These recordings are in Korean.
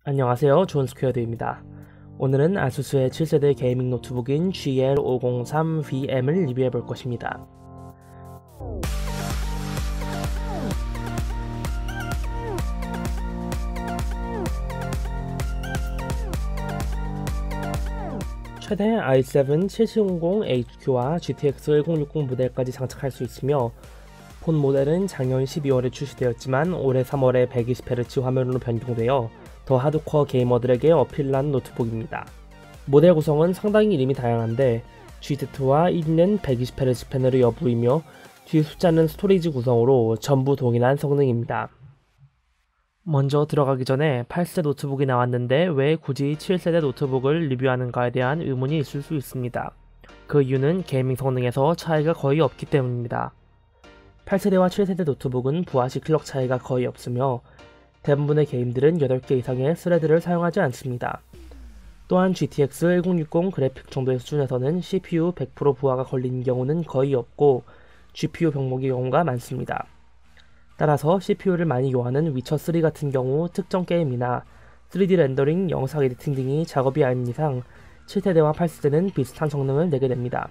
안녕하세요, 존스퀘어드입니다. 오늘은 아수스의 7세대 게이밍 노트북인 GL503VM을 리뷰해볼 것입니다. 최대 i7 7700HQ와 GTX 1060 모델까지 장착할 수 있으며 본 모델은 작년 12월에 출시되었지만 올해 3월에 120Hz 화면으로 변경되어 더 하드코어 게이머들에게 어필한 노트북입니다. 모델 구성은 상당히 이름이 다양한데 Gz2와 1는 120Hz 패널의 여부이며 뒤 숫자는 스토리지 구성으로 전부 동일한 성능입니다. 먼저 들어가기 전에 8세대 노트북이 나왔는데 왜 굳이 7세대 노트북을 리뷰하는가에 대한 의문이 있을 수 있습니다. 그 이유는 게이밍 성능에서 차이가 거의 없기 때문입니다. 8세대와 7세대 노트북은 부하시 클럭 차이가 거의 없으며 대부분의 게임들은 8개 이상의 스레드를 사용하지 않습니다. 또한 GTX 1060 그래픽 정도의 수준에서는 CPU 100% 부하가 걸리는 경우는 거의 없고 GPU 병목의 경우가 많습니다. 따라서 CPU를 많이 요하는 위쳐3 같은 경우 특정 게임이나 3D 렌더링, 영상 에디팅 등이 작업이 아닌 이상 7세대와 8세대는 비슷한 성능을 내게 됩니다.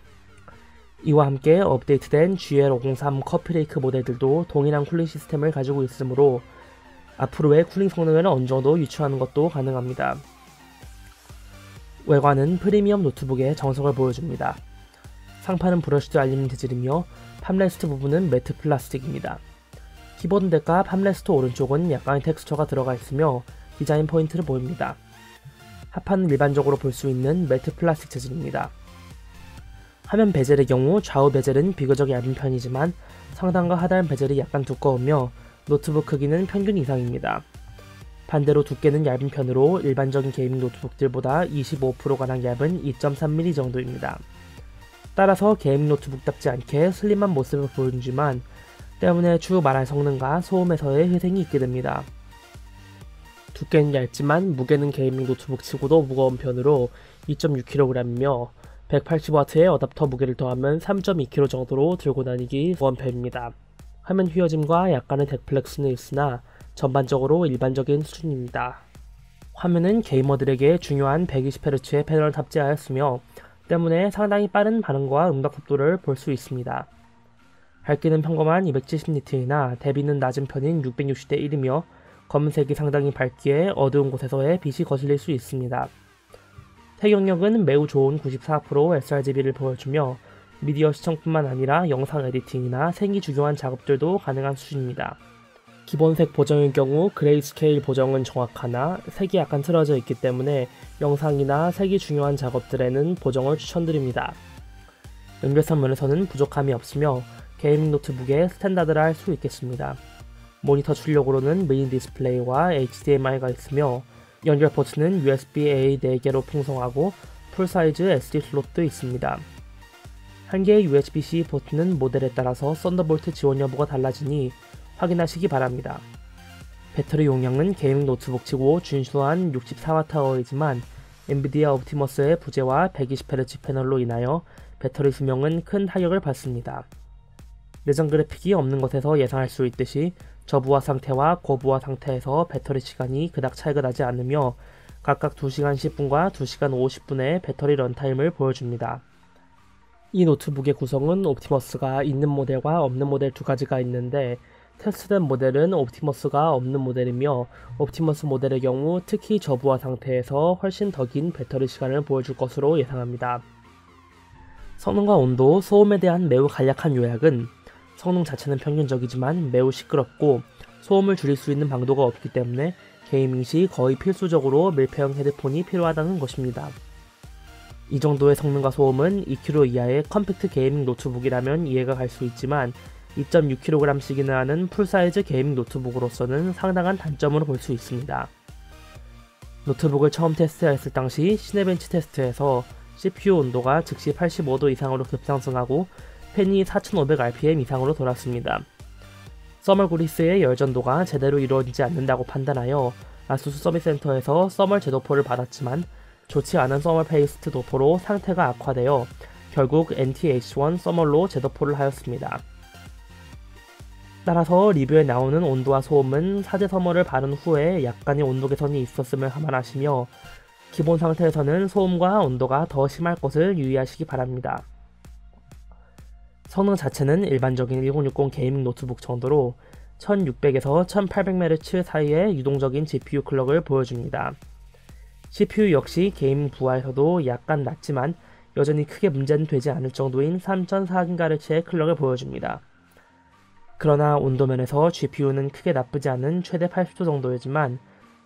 이와 함께 업데이트된 GL503 커피레이크 모델들도 동일한 쿨링 시스템을 가지고 있으므로 앞으로의 쿨링 성능을 어느정도 유추하는 것도 가능합니다. 외관은 프리미엄 노트북의 정석을 보여줍니다. 상판은 브러쉬드 알루미늄 재질이며 팜레스트 부분은 매트 플라스틱입니다. 키보드 대가 팜레스트 오른쪽은 약간의 텍스처가 들어가 있으며 디자인 포인트를 보입니다. 하판은 일반적으로 볼 수 있는 매트 플라스틱 재질입니다. 화면 베젤의 경우 좌우 베젤은 비교적 얇은 편이지만 상단과 하단 베젤이 약간 두꺼우며 노트북 크기는 평균 이상입니다. 반대로 두께는 얇은 편으로 일반적인 게이밍 노트북들보다 25%가량 얇은 2.3mm 정도입니다. 따라서 게이밍 노트북답지 않게 슬림한 모습을 보여주지만 때문에 추후 말할 성능과 소음에서의 희생이 있게 됩니다. 두께는 얇지만 무게는 게이밍 노트북 치고도 무거운 편으로 2.6kg이며 180W의 어댑터 무게를 더하면 3.2kg 정도로 들고 다니기 무거운 편입니다. 화면 휘어짐과 약간의 덱플렉스는 있으나 전반적으로 일반적인 수준입니다. 화면은 게이머들에게 중요한 120Hz의 패널을 탑재하였으며 때문에 상당히 빠른 반응과 음각 속도를 볼 수 있습니다. 밝기는 평범한 270니트이나 대비는 낮은 편인 660대 1이며 검은색이 상당히 밝기에 어두운 곳에서의 빛이 거슬릴 수 있습니다. 태경력은 매우 좋은 94% sRGB를 보여주며 미디어 시청뿐만 아니라 영상 에디팅이나 색이 중요한 작업들도 가능한 수준입니다. 기본색 보정의 경우 그레이스케일 보정은 정확하나 색이 약간 틀어져 있기 때문에 영상이나 색이 중요한 작업들에는 보정을 추천드립니다. 연결선 면에서는 부족함이 없으며 게이밍 노트북의 스탠다드라 할 수 있겠습니다. 모니터 출력으로는 미니 디스플레이와 HDMI가 있으며 연결 포트는 USB-A 4개로 풍성하고 풀사이즈 SD 슬롯도 있습니다. 한 개의 USB-C 포트는 모델에 따라서 썬더볼트 지원 여부가 달라지니 확인하시기 바랍니다. 배터리 용량은 게이밍 노트북치고 준수한 64Wh이지만 엔비디아 옵티머스의 부재와 120Hz 패널로 인하여 배터리 수명은 큰 타격을 받습니다. 내장 그래픽이 없는 것에서 예상할 수 있듯이 저부하 상태와 고부하 상태에서 배터리 시간이 그닥 차이가 나지 않으며 각각 2시간 10분과 2시간 50분의 배터리 런타임을 보여줍니다. 이 노트북의 구성은 옵티머스가 있는 모델과 없는 모델 두 가지가 있는데 테스트된 모델은 옵티머스가 없는 모델이며 옵티머스 모델의 경우 특히 저부하 상태에서 훨씬 더 긴 배터리 시간을 보여줄 것으로 예상합니다. 성능과 온도, 소음에 대한 매우 간략한 요약은 성능 자체는 평균적이지만 매우 시끄럽고 소음을 줄일 수 있는 방도가 없기 때문에 게이밍 시 거의 필수적으로 밀폐형 헤드폰이 필요하다는 것입니다. 이 정도의 성능과 소음은 2kg 이하의 컴팩트 게이밍 노트북이라면 이해가 갈 수 있지만 2.6kg씩이나 하는 풀사이즈 게이밍 노트북으로서는 상당한 단점으로 볼 수 있습니다. 노트북을 처음 테스트했을 당시 시네벤치 테스트에서 CPU 온도가 즉시 85도 이상으로 급상승하고 팬이 4500rpm 이상으로 돌았습니다. 서멀 그리스의 열전도가 제대로 이루어지지 않는다고 판단하여 아수스 서비스센터에서 서멀 제도포를 받았지만 좋지 않은 서멀 페이스트 도포로 상태가 악화되어 결국 NTH1 서멀로 제도포를 하였습니다. 따라서 리뷰에 나오는 온도와 소음은 사제 서머를 바른 후에 약간의 온도 개선이 있었음을 감안하시며 기본 상태에서는 소음과 온도가 더 심할 것을 유의하시기 바랍니다. 성능 자체는 일반적인 1060 게이밍 노트북 정도로 1600에서 1800Hz 사이의 유동적인 GPU 클럭을 보여줍니다. CPU 역시 게이밍 부하에서도 약간 낮지만 여전히 크게 문제는 되지 않을 정도인 3.4GHz의 클럭을 보여줍니다. 그러나 온도면에서 GPU는 크게 나쁘지 않은 최대 80도 정도이지만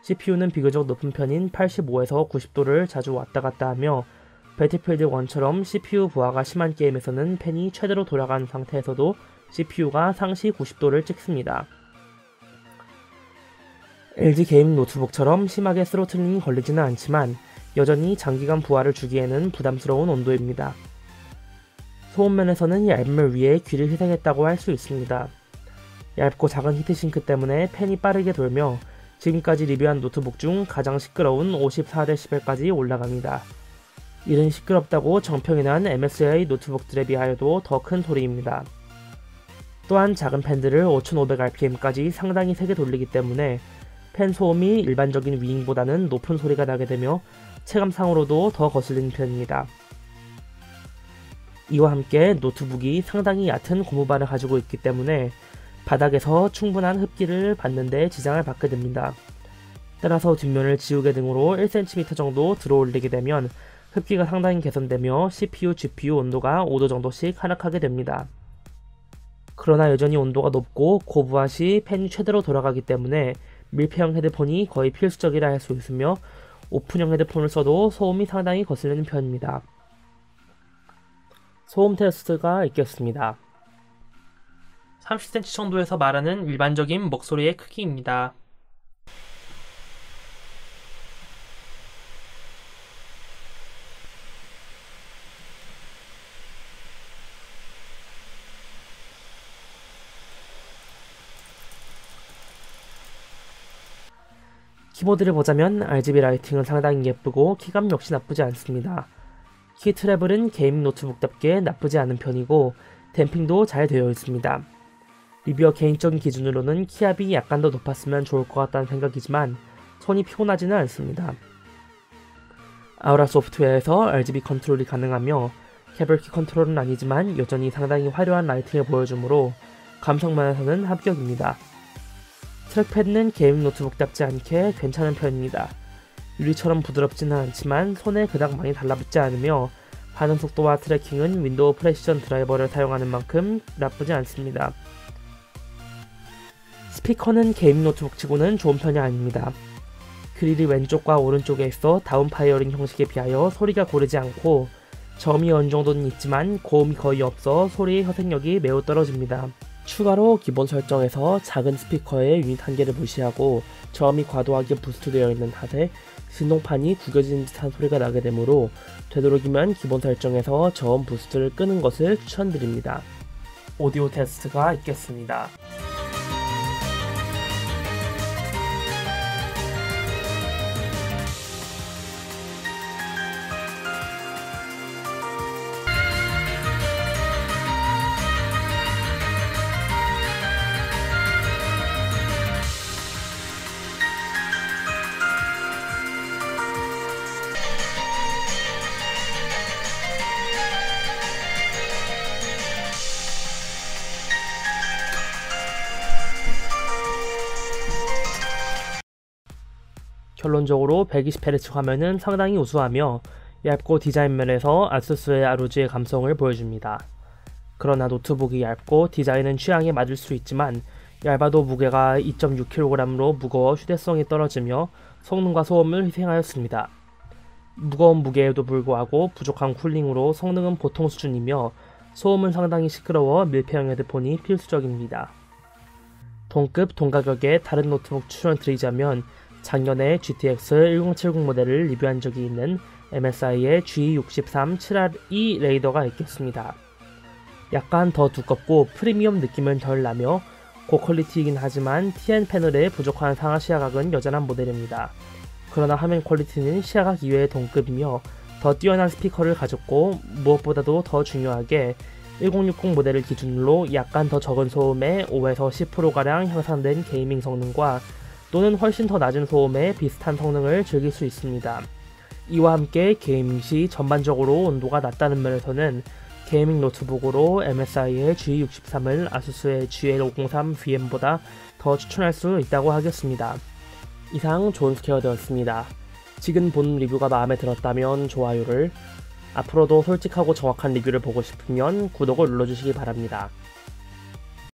CPU는 비교적 높은 편인 85에서 90도를 자주 왔다갔다 하며 배틀필드 1처럼 CPU 부하가 심한 게임에서는 팬이 최대로 돌아간 상태에서도 CPU가 상시 90도를 찍습니다. LG 게이밍 노트북처럼 심하게 스로틀링이 걸리지는 않지만 여전히 장기간 부하를 주기에는 부담스러운 온도입니다. 소음면에서는 얇음을 위해 귀를 희생했다고 할 수 있습니다. 얇고 작은 히트싱크 때문에 팬이 빠르게 돌며 지금까지 리뷰한 노트북 중 가장 시끄러운 54dB까지 올라갑니다. 이는 시끄럽다고 정평이 난 MSI 노트북들에 비하여도 더 큰 소리입니다. 또한 작은 팬들을 5500rpm까지 상당히 세게 돌리기 때문에 팬 소음이 일반적인 위잉보다는 높은 소리가 나게 되며 체감상으로도 더 거슬리는 편입니다. 이와 함께 노트북이 상당히 얕은 고무바를 가지고 있기 때문에 바닥에서 충분한 흡기를 받는 데 지장을 받게 됩니다. 따라서 뒷면을 지우개 등으로 1cm 정도 들어올리게 되면 흡기가 상당히 개선되며 CPU, GPU 온도가 5도 정도씩 하락하게 됩니다. 그러나 여전히 온도가 높고 고부하 시 팬이 최대로 돌아가기 때문에 밀폐형 헤드폰이 거의 필수적이라 할 수 있으며 오픈형 헤드폰을 써도 소음이 상당히 거슬리는 편입니다. 소음 테스트가 있겠습니다. 30cm 정도에서 말하는 일반적인 목소리의 크기입니다. 키보드를 보자면 RGB 라이팅은 상당히 예쁘고 키감 역시 나쁘지 않습니다. 키 트래블은 게이밍 노트북답게 나쁘지 않은 편이고 댐핑도 잘 되어 있습니다. 리뷰어 개인적인 기준으로는 키압이 약간 더 높았으면 좋을 것 같다는 생각이지만 손이 피곤하지는 않습니다. 아우라 소프트웨어에서 RGB 컨트롤이 가능하며 케이블키 컨트롤은 아니지만 여전히 상당히 화려한 라이팅을 보여주므로 감성면에서는 합격입니다. 트랙패드는 게이밍 노트북답지 않게 괜찮은 편입니다. 유리처럼 부드럽지는 않지만 손에 그닥 많이 달라붙지 않으며 반응 속도와 트래킹은 윈도우 프레시전 드라이버를 사용하는 만큼 나쁘지 않습니다. 스피커는 게이밍 노트북치고는 좋은 편이 아닙니다. 그릴이 왼쪽과 오른쪽에 있어 다운파이어링 형식에 비하여 소리가 고르지 않고 저음이 어느 정도는 있지만 고음이 거의 없어 소리의 회색력이 매우 떨어집니다. 추가로 기본 설정에서 작은 스피커의 유닛 한계를 무시하고 저음이 과도하게 부스트되어 있는 탓에 진동판이 구겨지는 듯한 소리가 나게 되므로 되도록이면 기본 설정에서 저음 부스트를 끄는 것을 추천드립니다. 오디오 테스트가 있겠습니다. 결론적으로 120Hz 화면은 상당히 우수하며 얇고 디자인 면에서 아수스의 아루지의 감성을 보여줍니다. 그러나 노트북이 얇고 디자인은 취향에 맞을 수 있지만 얇아도 무게가 2.6kg으로 무거워 휴대성이 떨어지며 성능과 소음을 희생하였습니다. 무거운 무게에도 불구하고 부족한 쿨링으로 성능은 보통 수준이며 소음은 상당히 시끄러워 밀폐형 헤드폰이 필수적입니다. 동급 동가격의 다른 노트북 추천드리자면 작년에 GTX 1070 모델을 리뷰한 적이 있는 MSI의 G63 7R2 레이더가 있겠습니다. 약간 더 두껍고 프리미엄 느낌은 덜 나며 고퀄리티이긴 하지만 TN 패널의 부족한 상하 시야각은 여전한 모델입니다. 그러나 화면 퀄리티는 시야각 이외의 동급이며 더 뛰어난 스피커를 가졌고 무엇보다도 더 중요하게 1060 모델을 기준으로 약간 더 적은 소음에 5에서 10%가량 향상된 게이밍 성능과 또는 훨씬 더 낮은 소음에 비슷한 성능을 즐길 수 있습니다. 이와 함께 게이밍 시 전반적으로 온도가 낮다는 면에서는 게이밍 노트북으로 MSI의 G63을 아수스의 GL503VM보다 더 추천할 수 있다고 하겠습니다. 이상 존스퀘어되었습니다. 지금 본 리뷰가 마음에 들었다면 좋아요를, 앞으로도 솔직하고 정확한 리뷰를 보고 싶으면 구독을 눌러주시기 바랍니다.